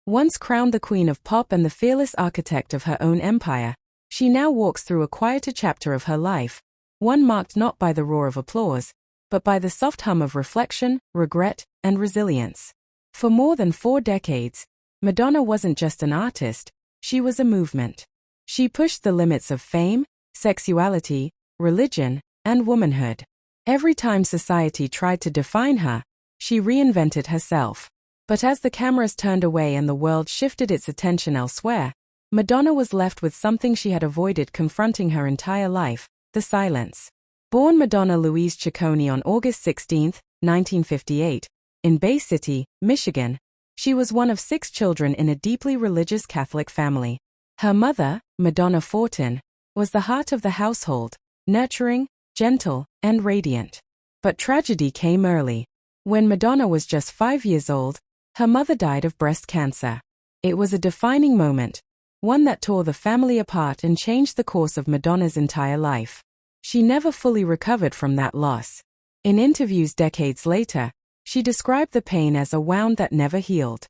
Once crowned the queen of pop and the fearless architect of her own empire, she now walks through a quieter chapter of her life, one marked not by the roar of applause, but by the soft hum of reflection, regret, and resilience. For more than 4 decades, Madonna wasn't just an artist, she was a movement. She pushed the limits of fame, sexuality, religion, and womanhood. Every time society tried to define her, she reinvented herself. But as the cameras turned away and the world shifted its attention elsewhere, Madonna was left with something she had avoided confronting her entire life: the silence. Born Madonna Louise Ciccone on August 16, 1958, in Bay City, Michigan, she was one of 6 children in a deeply religious Catholic family. Her mother, Madonna Fortin, was the heart of the household, nurturing, gentle, and radiant. But tragedy came early. When Madonna was just 5 years old, her mother died of breast cancer. It was a defining moment, one that tore the family apart and changed the course of Madonna's entire life. She never fully recovered from that loss. In interviews decades later, she described the pain as a wound that never healed.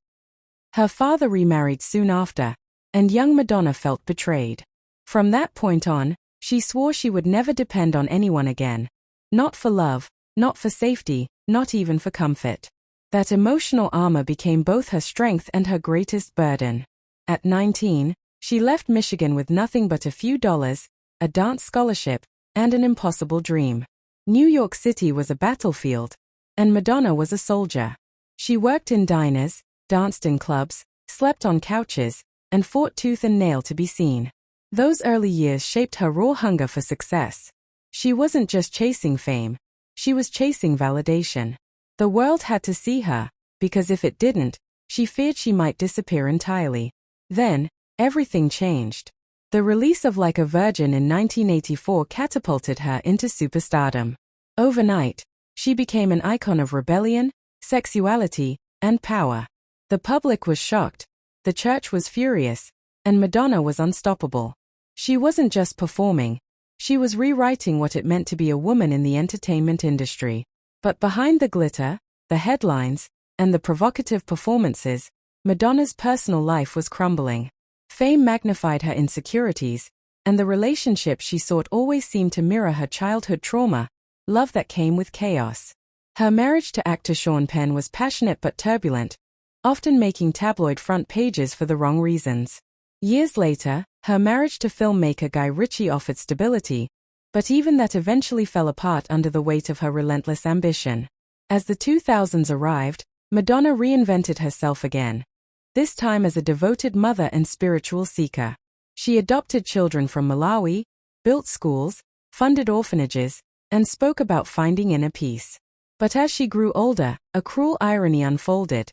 Her father remarried soon after, and young Madonna felt betrayed. From that point on, she swore she would never depend on anyone again. Not for love, not for safety, not even for comfort. That emotional armor became both her strength and her greatest burden. At 19, she left Michigan with nothing but a few dollars, a dance scholarship, and an impossible dream. New York City was a battlefield, and Madonna was a soldier. She worked in diners, danced in clubs, slept on couches, and fought tooth and nail to be seen. Those early years shaped her raw hunger for success. She wasn't just chasing fame, she was chasing validation. The world had to see her, because if it didn't, she feared she might disappear entirely. Then, everything changed. The release of Like a Virgin in 1984 catapulted her into superstardom. Overnight, she became an icon of rebellion, sexuality, and power. The public was shocked, the church was furious, and Madonna was unstoppable. She wasn't just performing, she was rewriting what it meant to be a woman in the entertainment industry. But behind the glitter, the headlines, and the provocative performances, Madonna's personal life was crumbling. Fame magnified her insecurities, and the relationship she sought always seemed to mirror her childhood trauma, love that came with chaos. Her marriage to actor Sean Penn was passionate but turbulent, often making tabloid front pages for the wrong reasons. Years later, her marriage to filmmaker Guy Ritchie offered stability, but even that eventually fell apart under the weight of her relentless ambition. As the 2000s arrived, Madonna reinvented herself again, this time as a devoted mother and spiritual seeker. She adopted children from Malawi, built schools, funded orphanages, and spoke about finding inner peace. But as she grew older, a cruel irony unfolded.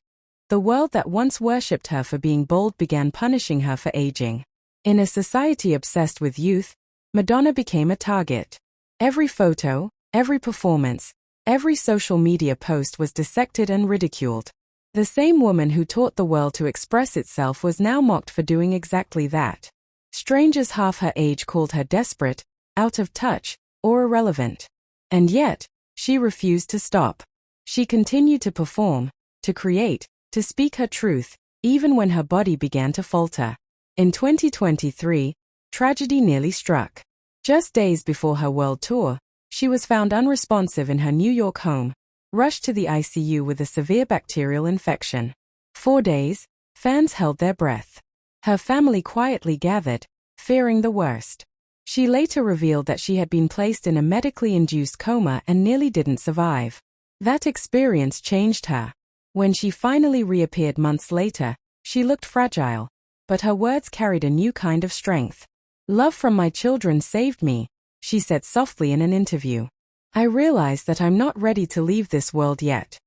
The world that once worshipped her for being bold began punishing her for aging. In a society obsessed with youth, Madonna became a target. Every photo, every performance, every social media post was dissected and ridiculed. The same woman who taught the world to express itself was now mocked for doing exactly that. Strangers half her age called her desperate, out of touch, or irrelevant. And yet, she refused to stop. She continued to perform, to create, to speak her truth, even when her body began to falter. In 2023, tragedy nearly struck. Just days before her world tour, she was found unresponsive in her New York home, rushed to the ICU with a severe bacterial infection. 4 days, fans held their breath. Her family quietly gathered, fearing the worst. She later revealed that she had been placed in a medically induced coma and nearly didn't survive. That experience changed her. When she finally reappeared months later, she looked fragile, but her words carried a new kind of strength. "Love from my children saved me," she said softly in an interview. "I realize that I'm not ready to leave this world yet."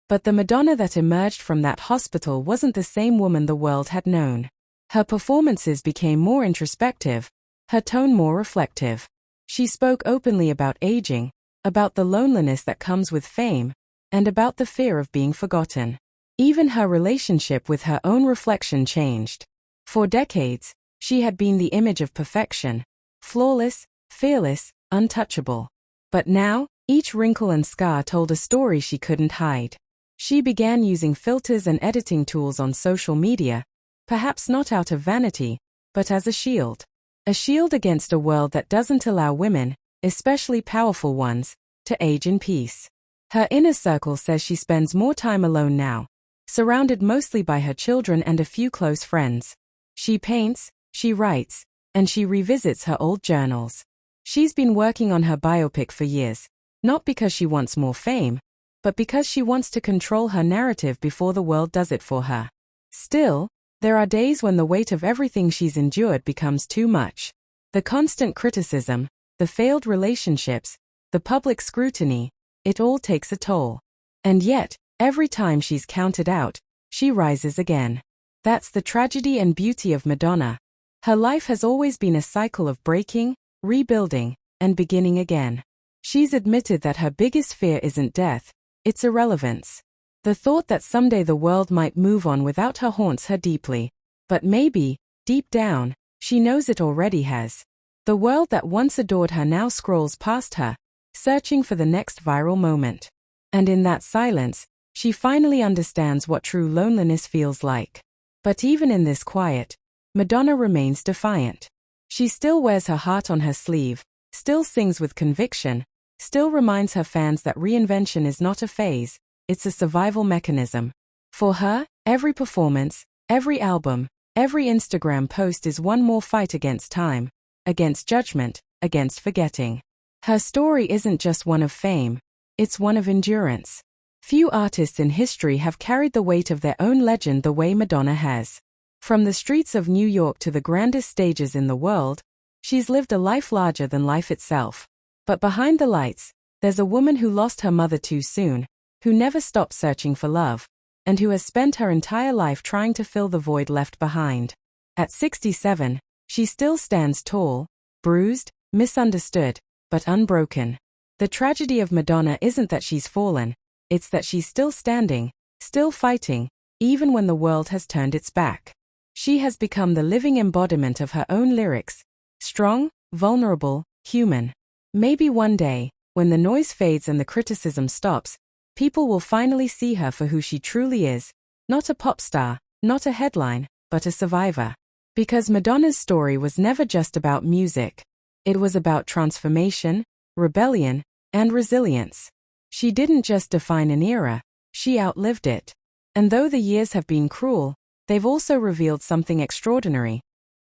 But the Madonna that emerged from that hospital wasn't the same woman the world had known. Her performances became more introspective, her tone more reflective. She spoke openly about aging, about the loneliness that comes with fame, and about the fear of being forgotten. Even her relationship with her own reflection changed. For decades, she had been the image of perfection, flawless, fearless, untouchable. But now, each wrinkle and scar told a story she couldn't hide. She began using filters and editing tools on social media, perhaps not out of vanity, but as a shield. A shield against a world that doesn't allow women, especially powerful ones, to age in peace. Her inner circle says she spends more time alone now, surrounded mostly by her children and a few close friends. She paints, she writes, and she revisits her old journals. She's been working on her biopic for years, not because she wants more fame, but because she wants to control her narrative before the world does it for her. Still, there are days when the weight of everything she's endured becomes too much. The constant criticism, the failed relationships, the public scrutiny, it all takes a toll. And yet, every time she's counted out, she rises again. That's the tragedy and beauty of Madonna. Her life has always been a cycle of breaking, rebuilding, and beginning again. She's admitted that her biggest fear isn't death, it's irrelevance. The thought that someday the world might move on without her haunts her deeply. But maybe, deep down, she knows it already has. The world that once adored her now scrolls past her, searching for the next viral moment. And in that silence, she finally understands what true loneliness feels like. But even in this quiet, Madonna remains defiant. She still wears her heart on her sleeve, still sings with conviction, still reminds her fans that reinvention is not a phase, it's a survival mechanism. For her, every performance, every album, every Instagram post is one more fight against time, against judgment, against forgetting. Her story isn't just one of fame, it's one of endurance. Few artists in history have carried the weight of their own legend the way Madonna has. From the streets of New York to the grandest stages in the world, she's lived a life larger than life itself. But behind the lights, there's a woman who lost her mother too soon, who never stopped searching for love, and who has spent her entire life trying to fill the void left behind. At 67, she still stands tall, bruised, misunderstood, but unbroken. The tragedy of Madonna isn't that she's fallen, it's that she's still standing, still fighting, even when the world has turned its back. She has become the living embodiment of her own lyrics, strong, vulnerable, human. Maybe one day, when the noise fades and the criticism stops, people will finally see her for who she truly is, not a pop star, not a headline, but a survivor. Because Madonna's story was never just about music. It was about transformation, rebellion, and resilience. She didn't just define an era, she outlived it. And though the years have been cruel, they've also revealed something extraordinary.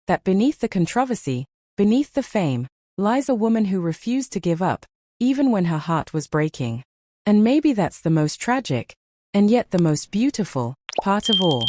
That beneath the controversy, beneath the fame, lies a woman who refused to give up, even when her heart was breaking. And maybe that's the most tragic, and yet the most beautiful, part of all.